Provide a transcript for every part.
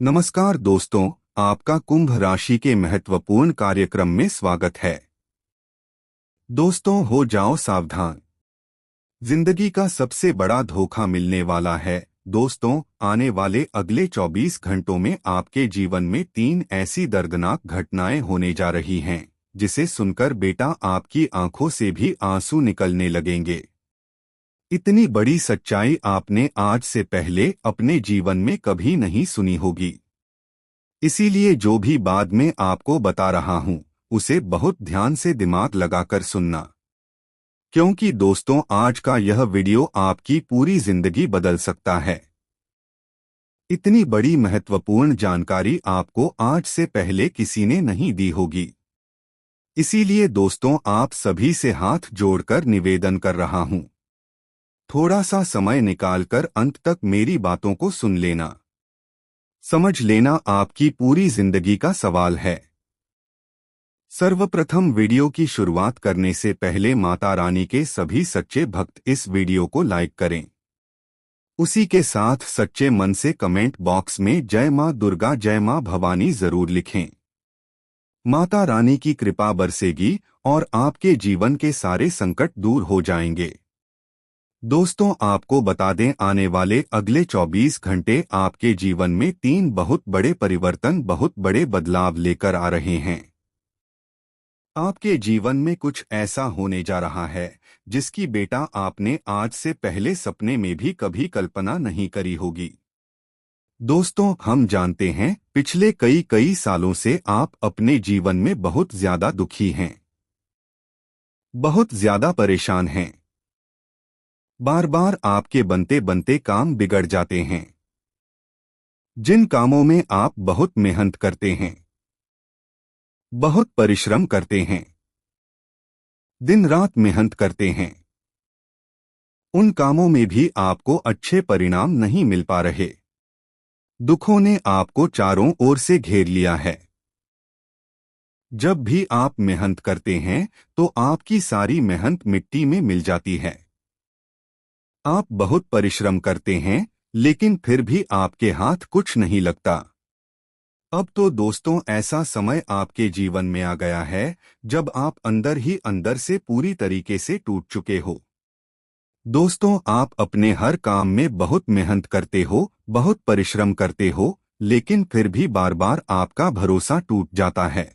नमस्कार दोस्तों, आपका कुंभ राशि के महत्वपूर्ण कार्यक्रम में स्वागत है। दोस्तों, हो जाओ सावधान। जिंदगी का सबसे बड़ा धोखा मिलने वाला है। दोस्तों, आने वाले अगले 24 घंटों में आपके जीवन में 3 ऐसी दर्दनाक घटनाएं होने जा रही हैं, जिसे सुनकर बेटा आपकी आंखों से भी आंसू निकलने लगेंगे। इतनी बड़ी सच्चाई आपने आज से पहले अपने जीवन में कभी नहीं सुनी होगी। इसीलिए जो भी बाद में आपको बता रहा हूं, उसे बहुत ध्यान से दिमाग लगाकर सुनना। क्योंकि दोस्तों, आज का यह वीडियो आपकी पूरी जिंदगी बदल सकता है। इतनी बड़ी महत्वपूर्ण जानकारी आपको आज से पहले किसी ने नहीं दी होगी। इसीलिए दोस्तों, आप सभी से हाथ जोड़कर निवेदन कर रहा हूं, थोड़ा सा समय निकालकर अंत तक मेरी बातों को सुन लेना। समझ लेना आपकी पूरी जिंदगी का सवाल है। सर्वप्रथम वीडियो की शुरुआत करने से पहले माता रानी के सभी सच्चे भक्त इस वीडियो को लाइक करें। उसी के साथ सच्चे मन से कमेंट बॉक्स में जय मां दुर्गा, जय मां भवानी जरूर लिखें। माता रानी की कृपा बरसेगी और आपके जीवन के सारे संकट दूर हो जाएंगे। दोस्तों, आपको बता दें, आने वाले अगले 24 घंटे आपके जीवन में 3 बहुत बड़े परिवर्तन, बहुत बड़े बदलाव लेकर आ रहे हैं। आपके जीवन में कुछ ऐसा होने जा रहा है जिसकी बेटा आपने आज से पहले सपने में भी कभी कल्पना नहीं करी होगी। दोस्तों, हम जानते हैं पिछले कई सालों से आप अपने जीवन में बहुत ज्यादा दुखी हैं, बहुत ज्यादा परेशान हैं। बार बार आपके बनते बनते काम बिगड़ जाते हैं। जिन कामों में आप बहुत मेहनत करते हैं, बहुत परिश्रम करते हैं, दिन रात मेहनत करते हैं, उन कामों में भी आपको अच्छे परिणाम नहीं मिल पा रहे। दुखों ने आपको चारों ओर से घेर लिया है। जब भी आप मेहनत करते हैं तो आपकी सारी मेहनत मिट्टी में मिल जाती है। आप बहुत परिश्रम करते हैं, लेकिन फिर भी आपके हाथ कुछ नहीं लगता। अब तो दोस्तों, ऐसा समय आपके जीवन में आ गया है जब आप अंदर ही अंदर से पूरी तरीके से टूट चुके हो। दोस्तों, आप अपने हर काम में बहुत मेहनत करते हो, बहुत परिश्रम करते हो, लेकिन फिर भी बार बार आपका भरोसा टूट जाता है।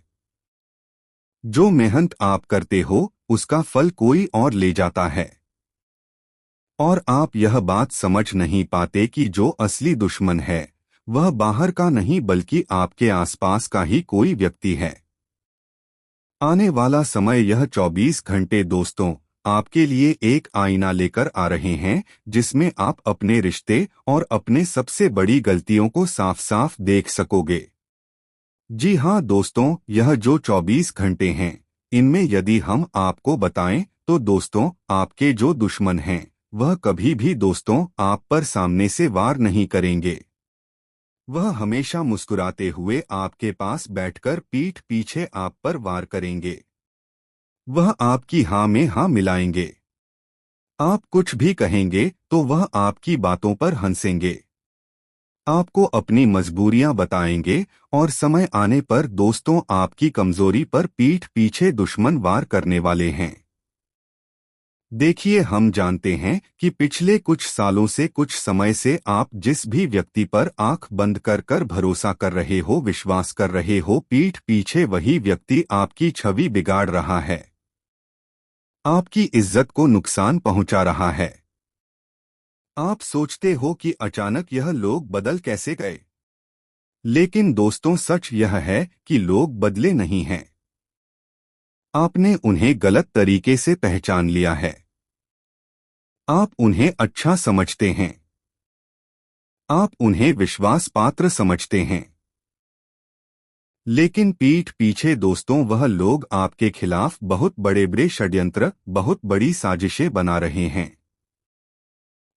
जो मेहनत आप करते हो, उसका फल कोई और ले जाता है। और आप यह बात समझ नहीं पाते कि जो असली दुश्मन है वह बाहर का नहीं बल्कि आपके आसपास का ही कोई व्यक्ति है। आने वाला समय, यह 24 घंटे दोस्तों, आपके लिए एक आईना लेकर आ रहे हैं जिसमें आप अपने रिश्ते और अपने सबसे बड़ी गलतियों को साफ साफ देख सकोगे। जी हाँ दोस्तों, यह जो 24 घंटे हैं, इनमें यदि हम आपको बताएं तो दोस्तों, आपके जो दुश्मन हैं वह कभी भी दोस्तों आप पर सामने से वार नहीं करेंगे। वह हमेशा मुस्कुराते हुए आपके पास बैठकर पीठ पीछे आप पर वार करेंगे। वह आपकी हाँ में हाँ मिलाएंगे। आप कुछ भी कहेंगे तो वह आपकी बातों पर हंसेंगे। आपको अपनी मजबूरियां बताएंगे और समय आने पर दोस्तों आपकी कमजोरी पर पीठ पीछे दुश्मन वार करने वाले हैं। देखिए, हम जानते हैं कि पिछले कुछ सालों से, कुछ समय से आप जिस भी व्यक्ति पर आंख बंद कर कर भरोसा कर रहे हो, विश्वास कर रहे हो, पीठ पीछे वही व्यक्ति आपकी छवि बिगाड़ रहा है, आपकी इज्जत को नुकसान पहुंचा रहा है। आप सोचते हो कि अचानक यह लोग बदल कैसे गए, लेकिन दोस्तों सच यह है कि लोग बदले नहीं हैं। आपने उन्हें गलत तरीके से पहचान लिया है। आप उन्हें अच्छा समझते हैं। आप उन्हें विश्वास पात्र समझते हैं। लेकिन पीठ पीछे दोस्तों वह लोग आपके खिलाफ बहुत बड़े बड़े षड्यंत्र, बहुत बड़ी साजिशें बना रहे हैं।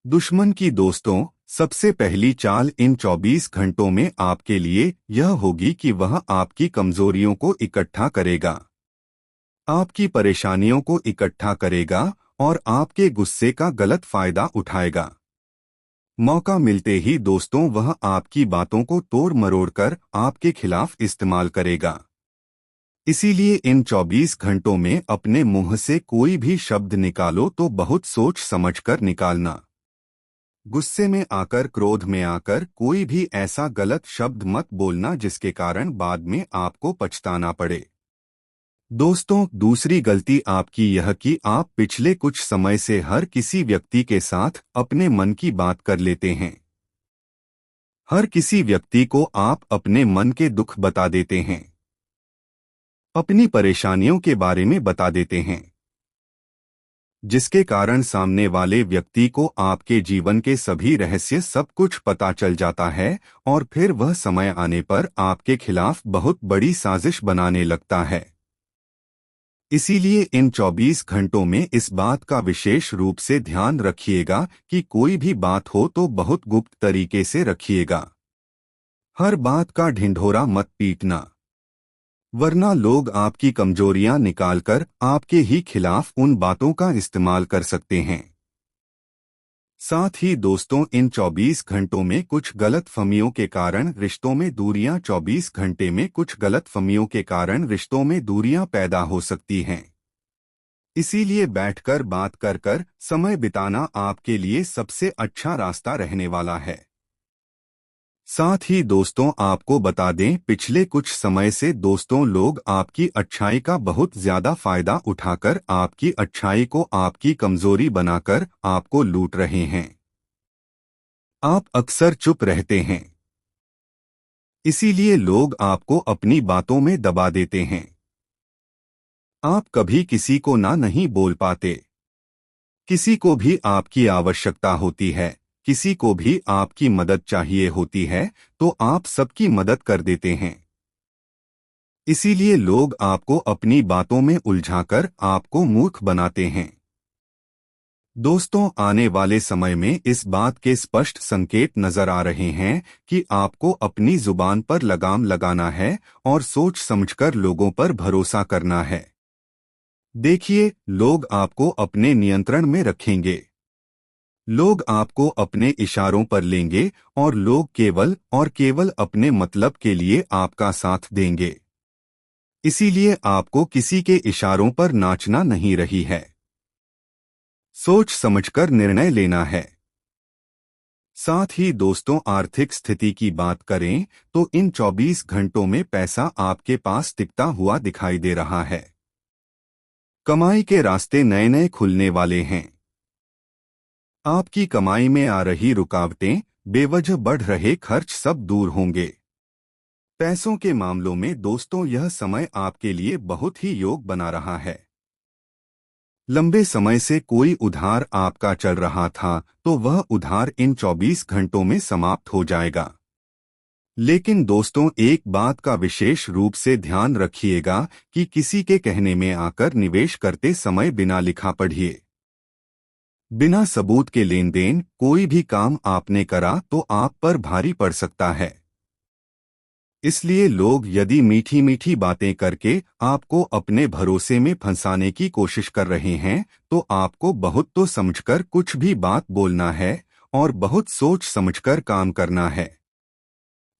दुश्मन की दोस्तों सबसे पहली चाल इन 24 घंटों में आपके लिए यह होगी कि वह आपकी कमजोरियों को इकट्ठा करेगा, आपकी परेशानियों को इकट्ठा करेगा और आपके गुस्से का गलत फायदा उठाएगा। मौका मिलते ही दोस्तों वह आपकी बातों को तोड़ मरोड़ कर आपके खिलाफ इस्तेमाल करेगा। इसीलिए इन 24 घंटों में अपने मुंह से कोई भी शब्द निकालो तो बहुत सोच समझकर निकालना। गुस्से में आकर, क्रोध में आकर कोई भी ऐसा गलत शब्द मत बोलना जिसके कारण बाद में आपको पछताना पड़े। दोस्तों, दूसरी गलती आपकी यह कि आप पिछले कुछ समय से हर किसी व्यक्ति के साथ अपने मन की बात कर लेते हैं। हर किसी व्यक्ति को आप अपने मन के दुख बता देते हैं, अपनी परेशानियों के बारे में बता देते हैं, जिसके कारण सामने वाले व्यक्ति को आपके जीवन के सभी रहस्य सब कुछ पता चल जाता है और फिर वह समय आने पर आपके खिलाफ बहुत बड़ी साजिश बनाने लगता है। इसीलिए इन 24 घंटों में इस बात का विशेष रूप से ध्यान रखिएगा कि कोई भी बात हो तो बहुत गुप्त तरीके से रखिएगा। हर बात का ढिंढोरा मत पीटना, वरना लोग आपकी कमजोरियां निकालकर आपके ही खिलाफ उन बातों का इस्तेमाल कर सकते हैं। साथ ही दोस्तों, इन 24 घंटों में कुछ गलतफहमियों के कारण रिश्तों में दूरियां 24 घंटे में कुछ गलतफहमियों के कारण रिश्तों में दूरियां पैदा हो सकती हैं। इसीलिए बैठकर बात कर समय बिताना आपके लिए सबसे अच्छा रास्ता रहने वाला है। साथ ही दोस्तों, आपको बता दें, पिछले कुछ समय से दोस्तों लोग आपकी अच्छाई का बहुत ज्यादा फायदा उठाकर आपकी अच्छाई को आपकी कमजोरी बनाकर आपको लूट रहे हैं। आप अक्सर चुप रहते हैं, इसीलिए लोग आपको अपनी बातों में दबा देते हैं। आप कभी किसी को ना नहीं बोल पाते। किसी को भी आपकी आवश्यकता होती है, किसी को भी आपकी मदद चाहिए होती है तो आप सबकी मदद कर देते हैं। इसीलिए लोग आपको अपनी बातों में उलझाकर आपको मूर्ख बनाते हैं। दोस्तों, आने वाले समय में इस बात के स्पष्ट संकेत नजर आ रहे हैं कि आपको अपनी जुबान पर लगाम लगाना है और सोच समझकर लोगों पर भरोसा करना है। देखिए, लोग आपको अपने नियंत्रण में रखेंगे। लोग आपको अपने इशारों पर लेंगे और लोग केवल और केवल अपने मतलब के लिए आपका साथ देंगे। इसीलिए आपको किसी के इशारों पर नाचना नहीं रही है। सोच समझकर निर्णय लेना है। साथ ही दोस्तों, आर्थिक स्थिति की बात करें तो इन 24 घंटों में पैसा आपके पास टिकता हुआ दिखाई दे रहा है। कमाई के रास्ते नए नए खुलने वाले हैं। आपकी कमाई में आ रही रुकावटें, बेवजह बढ़ रहे खर्च सब दूर होंगे। पैसों के मामलों में दोस्तों यह समय आपके लिए बहुत ही योग बना रहा है। लंबे समय से कोई उधार आपका चल रहा था तो वह उधार इन 24 घंटों में समाप्त हो जाएगा। लेकिन दोस्तों, एक बात का विशेष रूप से ध्यान रखिएगा कि किसी के कहने में आकर निवेश करते समय बिना लिखा पढ़िए। बिना सबूत के लेन देन कोई भी काम आपने करा तो आप पर भारी पड़ सकता है। इसलिए लोग यदि मीठी मीठी बातें करके आपको अपने भरोसे में फंसाने की कोशिश कर रहे हैं तो आपको बहुत तो समझकर कुछ भी बात बोलना है और बहुत सोच समझकर काम करना है।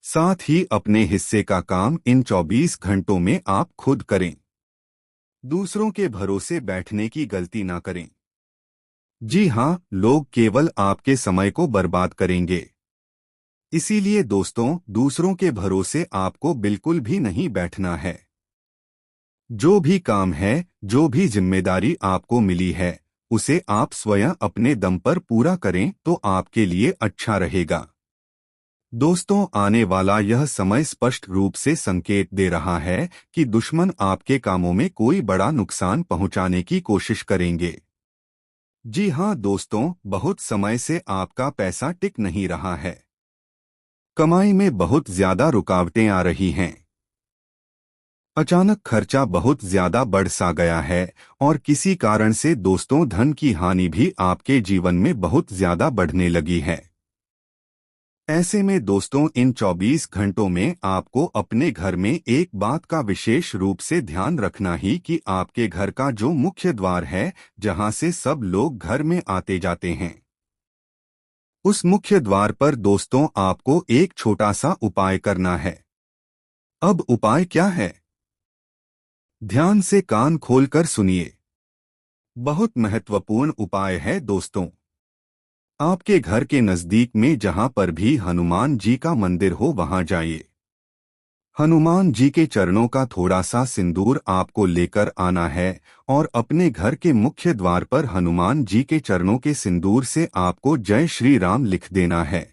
साथ ही अपने हिस्से का काम इन 24 घंटों में आप खुद करें। दूसरों के भरोसे बैठने की गलती ना करें। जी हाँ, लोग केवल आपके समय को बर्बाद करेंगे। इसीलिए दोस्तों, दूसरों के भरोसे आपको बिल्कुल भी नहीं बैठना है। जो भी काम है, जो भी जिम्मेदारी आपको मिली है, उसे आप स्वयं अपने दम पर पूरा करें तो आपके लिए अच्छा रहेगा। दोस्तों, आने वाला यह समय स्पष्ट रूप से संकेत दे रहा है कि दुश्मन आपके कामों में कोई बड़ा नुकसान पहुंचाने की कोशिश करेंगे। जी हाँ दोस्तों, बहुत समय से आपका पैसा टिक नहीं रहा है। कमाई में बहुत ज्यादा रुकावटें आ रही हैं। अचानक खर्चा बहुत ज्यादा बढ़ सा गया है और किसी कारण से दोस्तों धन की हानि भी आपके जीवन में बहुत ज्यादा बढ़ने लगी है। ऐसे में दोस्तों, इन 24 घंटों में आपको अपने घर में एक बात का विशेष रूप से ध्यान रखना ही कि आपके घर का जो मुख्य द्वार है, जहां से सब लोग घर में आते जाते हैं, उस मुख्य द्वार पर दोस्तों आपको एक छोटा सा उपाय करना है। अब उपाय क्या है? ध्यान से कान खोलकर सुनिए। बहुत महत्वपूर्ण उपाय है दोस्तों। आपके घर के नजदीक में जहां पर भी हनुमान जी का मंदिर हो वहां जाइए। हनुमान जी के चरणों का थोड़ा सा सिंदूर आपको लेकर आना है और अपने घर के मुख्य द्वार पर हनुमान जी के चरणों के सिंदूर से आपको जय श्री राम लिख देना है।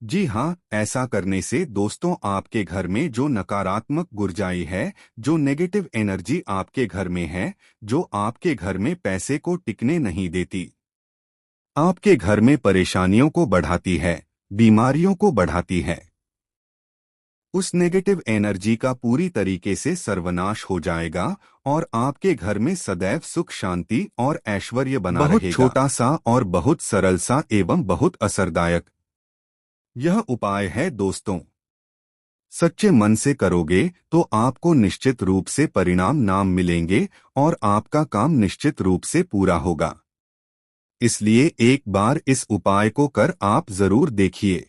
जी हाँ, ऐसा करने से दोस्तों आपके घर में जो नकारात्मक ऊर्जाएं है, जो नेगेटिव एनर्जी आपके घर में है, जो आपके घर में पैसे को टिकने नहीं देती, आपके घर में परेशानियों को बढ़ाती है, बीमारियों को बढ़ाती है, उस नेगेटिव एनर्जी का पूरी तरीके से सर्वनाश हो जाएगा और आपके घर में सदैव सुख शांति और ऐश्वर्य बना रहेगा। बहुत छोटा सा और बहुत सरल सा एवं बहुत असरदायक यह उपाय है दोस्तों। सच्चे मन से करोगे तो आपको निश्चित रूप से परिणाम नाम मिलेंगे और आपका काम निश्चित रूप से पूरा होगा। इसलिए एक बार इस उपाय को कर आप जरूर देखिए।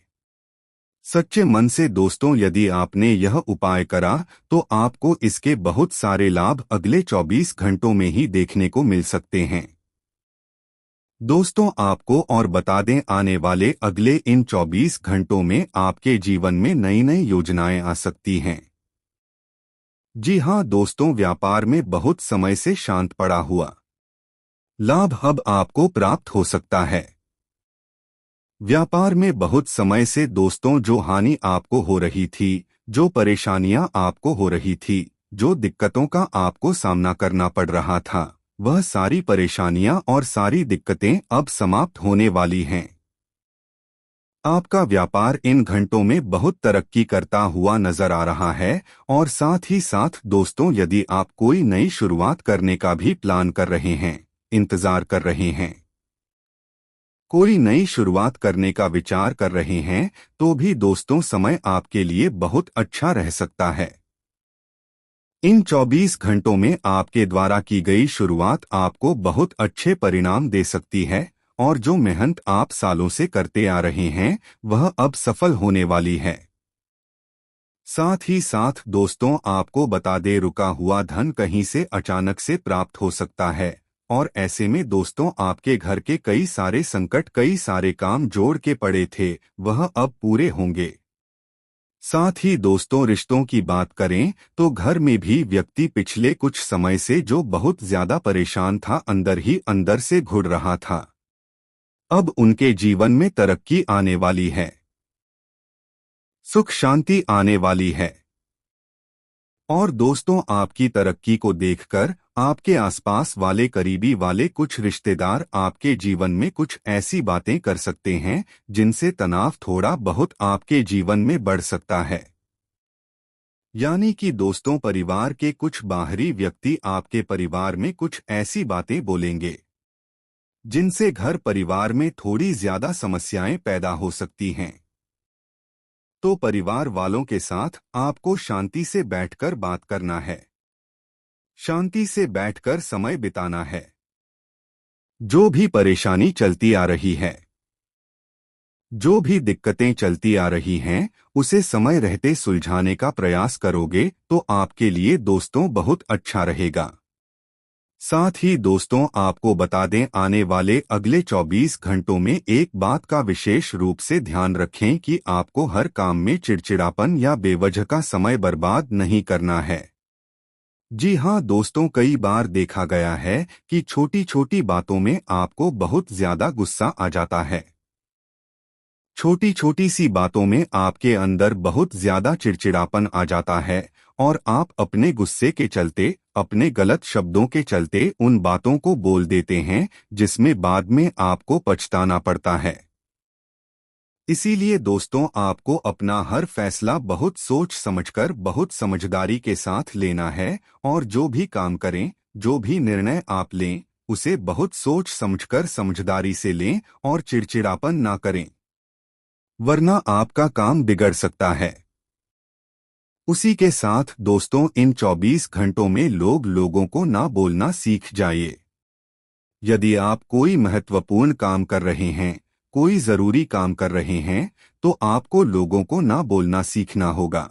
सच्चे मन से दोस्तों यदि आपने यह उपाय करा तो आपको इसके बहुत सारे लाभ अगले 24 घंटों में ही देखने को मिल सकते हैं। दोस्तों आपको और बता दें, आने वाले अगले इन 24 घंटों में आपके जीवन में नई नई योजनाएं आ सकती हैं। जी हाँ दोस्तों, व्यापार में बहुत समय से शांत पड़ा हुआ लाभ अब आपको प्राप्त हो सकता है। व्यापार में बहुत समय से दोस्तों जो हानि आपको हो रही थी, जो परेशानियां आपको हो रही थी, जो दिक्कतों का आपको सामना करना पड़ रहा था, वह सारी परेशानियां और सारी दिक्कतें अब समाप्त होने वाली हैं। आपका व्यापार इन घंटों में बहुत तरक्की करता हुआ नजर आ रहा है और साथ ही साथ दोस्तों यदि आप कोई नई शुरुआत करने का भी प्लान कर रहे हैं, इंतजार कर रहे हैं, कोई नई शुरुआत करने का विचार कर रहे हैं, तो भी दोस्तों समय आपके लिए बहुत अच्छा रह सकता है। इन 24 घंटों में आपके द्वारा की गई शुरुआत आपको बहुत अच्छे परिणाम दे सकती है और जो मेहनत आप सालों से करते आ रहे हैं वह अब सफल होने वाली है। साथ ही साथ दोस्तों आपको बता दे, रुका हुआ धन कहीं से अचानक से प्राप्त हो सकता है और ऐसे में दोस्तों आपके घर के कई सारे संकट, कई सारे काम जोड़ के पड़े थे, वह अब पूरे होंगे। साथ ही दोस्तों रिश्तों की बात करें तो घर में भी व्यक्ति पिछले कुछ समय से जो बहुत ज्यादा परेशान था, अंदर ही अंदर से घुट रहा था, अब उनके जीवन में तरक्की आने वाली है, सुख शांति आने वाली है। और दोस्तों आपकी तरक्की को देखकर आपके आसपास वाले, करीबी वाले कुछ रिश्तेदार आपके जीवन में कुछ ऐसी बातें कर सकते हैं जिनसे तनाव थोड़ा बहुत आपके जीवन में बढ़ सकता है। यानी कि दोस्तों परिवार के कुछ बाहरी व्यक्ति आपके परिवार में कुछ ऐसी बातें बोलेंगे जिनसे घर परिवार में थोड़ी ज्यादा समस्याएं पैदा हो सकती हैं। तो परिवार वालों के साथ आपको शांति से बैठकर बात करना है, शांति से बैठकर समय बिताना है। जो भी परेशानी चलती आ रही है, जो भी दिक्कतें चलती आ रही हैं, उसे समय रहते सुलझाने का प्रयास करोगे तो आपके लिए दोस्तों बहुत अच्छा रहेगा। साथ ही दोस्तों आपको बता दें, आने वाले अगले 24 घंटों में एक बात का विशेष रूप से ध्यान रखें कि आपको हर काम में चिड़चिड़ापन या बेवजह का समय बर्बाद नहीं करना है। जी हाँ दोस्तों, कई बार देखा गया है कि छोटी छोटी बातों में आपको बहुत ज्यादा गुस्सा आ जाता है, छोटी छोटी सी बातों में आपके अंदर बहुत ज्यादा चिड़चिड़ापन आ जाता है और आप अपने गुस्से के चलते, अपने गलत शब्दों के चलते उन बातों को बोल देते हैं जिसमें बाद में आपको पछताना पड़ता है। इसीलिए दोस्तों आपको अपना हर फैसला बहुत सोच समझकर, बहुत समझदारी के साथ लेना है और जो भी काम करें, जो भी निर्णय आप लें, उसे बहुत सोच समझकर समझदारी से लें और चिड़चिड़ापन ना करें, वरना आपका काम बिगड़ सकता है। उसी के साथ दोस्तों इन 24 घंटों में लोगों को ना बोलना सीख जाइए। यदि आप कोई महत्वपूर्ण काम कर रहे हैं कोई जरूरी काम कर रहे हैं तो आपको लोगों को ना बोलना सीखना होगा।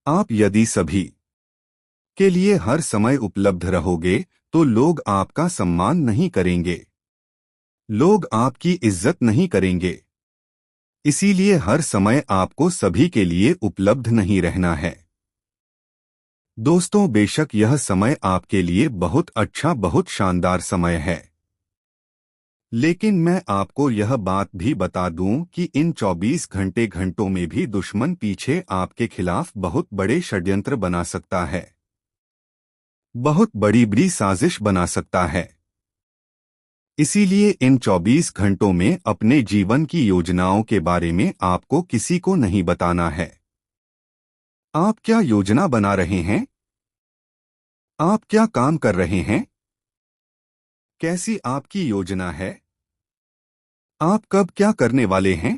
आप यदि सभी के लिए हर समय उपलब्ध रहोगे तो लोग आपका सम्मान नहीं करेंगे, लोग आपकी इज्जत नहीं करेंगे। इसीलिए हर समय आपको सभी के लिए उपलब्ध नहीं रहना है। दोस्तों, बेशक यह समय आपके लिए बहुत अच्छा, बहुत शानदार समय है, लेकिन मैं आपको यह बात भी बता दूं कि इन 24 घंटों में भी दुश्मन पीछे आपके खिलाफ बहुत बड़े षड्यंत्र बना सकता है, बहुत बड़ी बड़ी साजिश बना सकता है। इसीलिए इन 24 घंटों में अपने जीवन की योजनाओं के बारे में आपको किसी को नहीं बताना है। आप क्या योजना बना रहे हैं? आप क्या काम कर रहे हैं? कैसी आपकी योजना है? आप कब क्या करने वाले हैं?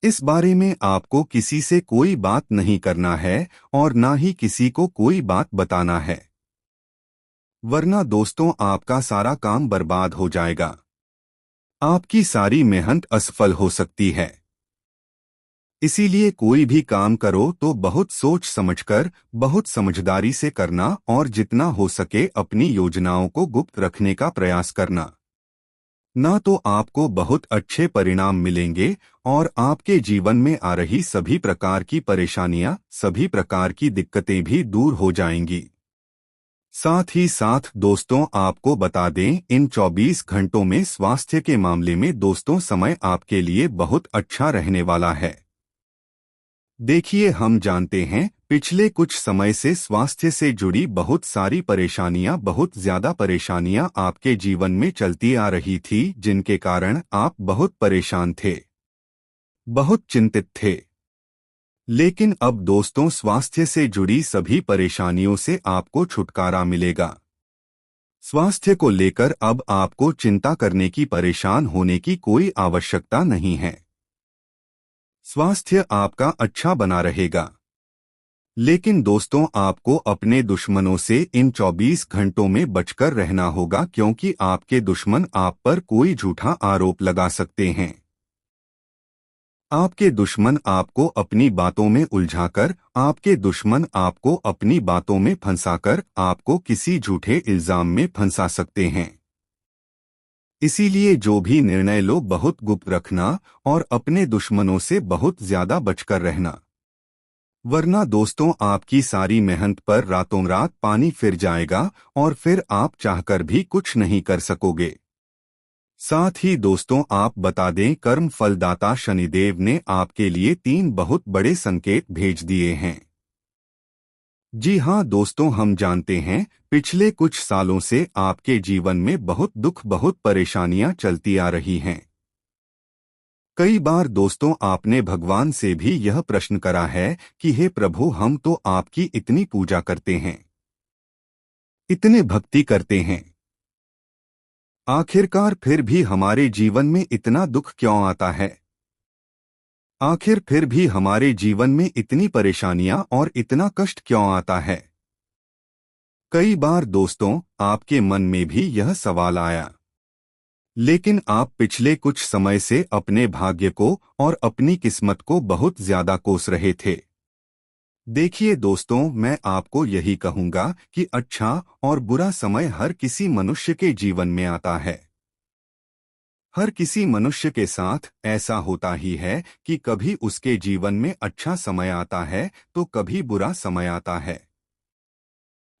इस बारे में आपको किसी से कोई बात नहीं करना है और ना ही किसी को कोई बात बताना है, वरना दोस्तों आपका सारा काम बर्बाद हो जाएगा, आपकी सारी मेहनत असफल हो सकती है। इसीलिए कोई भी काम करो तो बहुत सोच समझकर, बहुत समझदारी से करना और जितना हो सके अपनी योजनाओं को गुप्त रखने का प्रयास करना। ना तो आपको बहुत अच्छे परिणाम मिलेंगे और आपके जीवन में आ रही सभी प्रकार की परेशानियां, सभी प्रकार की दिक्कतें भी दूर हो जाएंगी। साथ ही साथ दोस्तों आपको बता दें, इन 24 घंटों में स्वास्थ्य के मामले में दोस्तों समय आपके लिए बहुत अच्छा रहने वाला है। देखिए, हम जानते हैं पिछले कुछ समय से स्वास्थ्य से जुड़ी बहुत सारी परेशानियां, बहुत ज्यादा परेशानियां आपके जीवन में चलती आ रही थी, जिनके कारण आप बहुत परेशान थे, बहुत चिंतित थे। लेकिन अब दोस्तों स्वास्थ्य से जुड़ी सभी परेशानियों से आपको छुटकारा मिलेगा। स्वास्थ्य को लेकर अब आपको चिंता करने की, परेशान होने की कोई आवश्यकता नहीं है। स्वास्थ्य आपका अच्छा बना रहेगा। लेकिन दोस्तों आपको अपने दुश्मनों से इन 24 घंटों में बचकर रहना होगा, क्योंकि आपके दुश्मन आप पर कोई झूठा आरोप लगा सकते हैं। आपके दुश्मन आपको अपनी बातों में उलझाकर, आपके दुश्मन आपको अपनी बातों में फंसाकर आपको किसी झूठे इल्जाम में फंसा सकते हैं। इसीलिए जो भी निर्णय लो बहुत गुप्त रखना और अपने दुश्मनों से बहुत ज्यादा बचकर रहना, वरना दोस्तों आपकी सारी मेहनत पर रातों रात पानी फिर जाएगा और फिर आप चाहकर भी कुछ नहीं कर सकोगे। साथ ही दोस्तों आप बता दें, कर्म फलदाता शनिदेव ने आपके लिए 3 बहुत बड़े संकेत भेज दिए हैं। जी हाँ दोस्तों, हम जानते हैं पिछले कुछ सालों से आपके जीवन में बहुत दुख, बहुत परेशानियां चलती आ रही हैं। कई बार दोस्तों आपने भगवान से भी यह प्रश्न करा है कि हे प्रभु, हम तो आपकी इतनी पूजा करते हैं, इतने भक्ति करते हैं, आखिरकार फिर भी हमारे जीवन में इतना दुख क्यों आता है? आखिर फिर भी हमारे जीवन में इतनी परेशानियां और इतना कष्ट क्यों आता है? कई बार दोस्तों आपके मन में भी यह सवाल आया, लेकिन आप पिछले कुछ समय से अपने भाग्य को और अपनी किस्मत को बहुत ज्यादा कोस रहे थे। देखिए दोस्तों, मैं आपको यही कहूंगा कि अच्छा और बुरा समय हर किसी मनुष्य के जीवन में आता है। हर किसी मनुष्य के साथ ऐसा होता ही है कि कभी उसके जीवन में अच्छा समय आता है तो कभी बुरा समय आता है।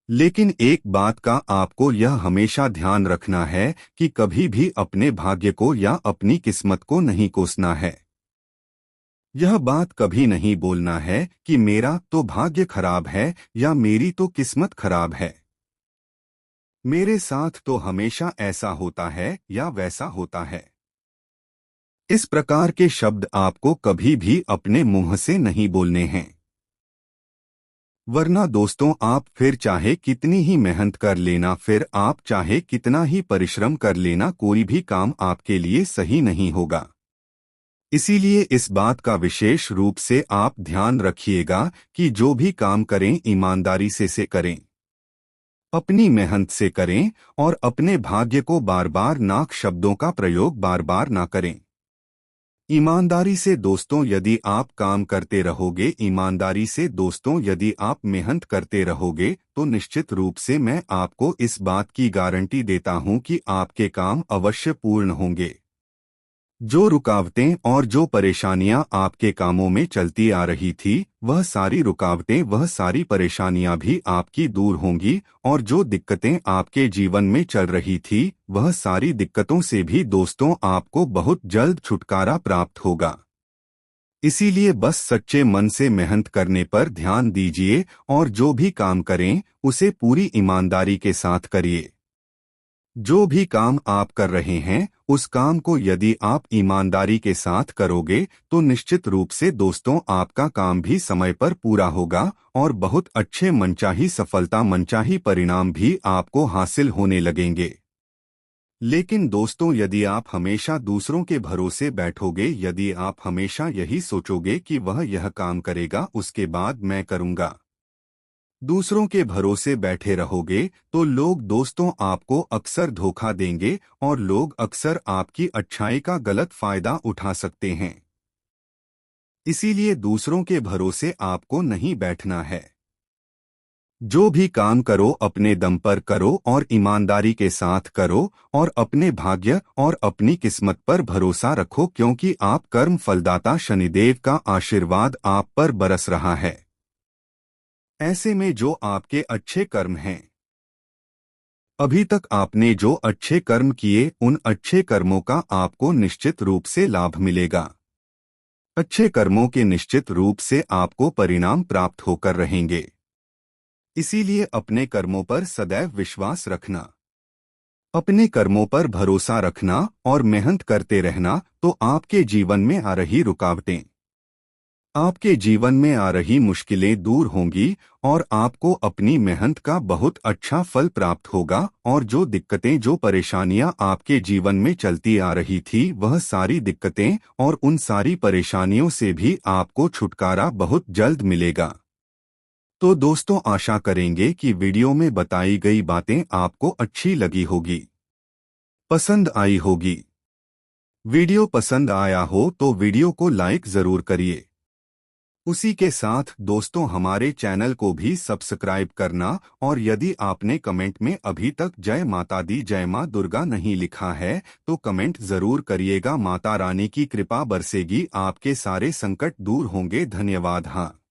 लेकिन एक बात का आपको यह हमेशा ध्यान रखना है कि कभी भी अपने भाग्य को या अपनी किस्मत को नहीं कोसना है। यह बात कभी नहीं बोलना है कि मेरा तो भाग्य खराब है या मेरी तो किस्मत खराब है, मेरे साथ तो हमेशा ऐसा होता है या वैसा होता है। इस प्रकार के शब्द आपको कभी भी अपने मुंह से नहीं बोलने हैं, वरना दोस्तों आप फिर चाहे कितनी ही मेहनत कर लेना, फिर आप चाहे कितना ही परिश्रम कर लेना, कोई भी काम आपके लिए सही नहीं होगा। इसीलिए इस बात का विशेष रूप से आप ध्यान रखिएगा कि जो भी काम करें ईमानदारी से करें। अपनी मेहनत से करें और अपने भाग्य को बार बार नाक शब्दों का प्रयोग बार बार ना करें। ईमानदारी से दोस्तों यदि आप काम करते रहोगे, ईमानदारी से दोस्तों यदि आप मेहनत करते रहोगे, तो निश्चित रूप से मैं आपको इस बात की गारंटी देता हूं कि आपके काम अवश्य पूर्ण होंगे। जो रुकावटें और जो परेशानियां आपके कामों में चलती आ रही थी, वह सारी रुकावटें, वह सारी परेशानियां भी आपकी दूर होंगी, और जो दिक्कतें आपके जीवन में चल रही थी, वह सारी दिक्कतों से भी दोस्तों आपको बहुत जल्द छुटकारा प्राप्त होगा। इसीलिए बस सच्चे मन से मेहनत करने पर ध्यान दीजिए और जो भी काम करें उसे पूरी ईमानदारी के साथ करिए। जो भी काम आप कर रहे हैं उस काम को यदि आप ईमानदारी के साथ करोगे तो निश्चित रूप से दोस्तों आपका काम भी समय पर पूरा होगा और बहुत अच्छे मनचाही सफलता, मनचाही परिणाम भी आपको हासिल होने लगेंगे। लेकिन दोस्तों यदि आप हमेशा दूसरों के भरोसे बैठोगे, यदि आप हमेशा यही सोचोगे कि वह यह काम करेगा उसके बाद मैं करूंगा, दूसरों के भरोसे बैठे रहोगे, तो लोग दोस्तों आपको अक्सर धोखा देंगे और लोग अक्सर आपकी अच्छाई का गलत फायदा उठा सकते हैं। इसीलिए दूसरों के भरोसे आपको नहीं बैठना है। जो भी काम करो अपने दम पर करो और ईमानदारी के साथ करो और अपने भाग्य और अपनी किस्मत पर भरोसा रखो, क्योंकि आप कर्म फलदाता शनिदेव का आशीर्वाद आप पर बरस रहा है। ऐसे में जो आपके अच्छे कर्म हैं, अभी तक आपने जो अच्छे कर्म किए, उन अच्छे कर्मों का आपको निश्चित रूप से लाभ मिलेगा। अच्छे कर्मों के निश्चित रूप से आपको परिणाम प्राप्त होकर रहेंगे। इसीलिए अपने कर्मों पर सदैव विश्वास रखना, अपने कर्मों पर भरोसा रखना और मेहनत करते रहना, तो आपके जीवन में आ रही रुकावटें, आपके जीवन में आ रही मुश्किलें दूर होंगी और आपको अपनी मेहनत का बहुत अच्छा फल प्राप्त होगा, और जो दिक्कतें, जो परेशानियां आपके जीवन में चलती आ रही थी, वह सारी दिक्कतें और उन सारी परेशानियों से भी आपको छुटकारा बहुत जल्द मिलेगा। तो दोस्तों आशा करेंगे कि वीडियो में बताई गई बातें आपको अच्छी लगी होगी, पसंद आई होगी। वीडियो पसंद आया हो तो वीडियो को लाइक जरूर करिए। उसी के साथ दोस्तों हमारे चैनल को भी सब्सक्राइब करना, और यदि आपने कमेंट में अभी तक जय माता दी, जय मां दुर्गा नहीं लिखा है तो कमेंट जरूर करिएगा। माता रानी की कृपा बरसेगी, आपके सारे संकट दूर होंगे। धन्यवाद। हाँ।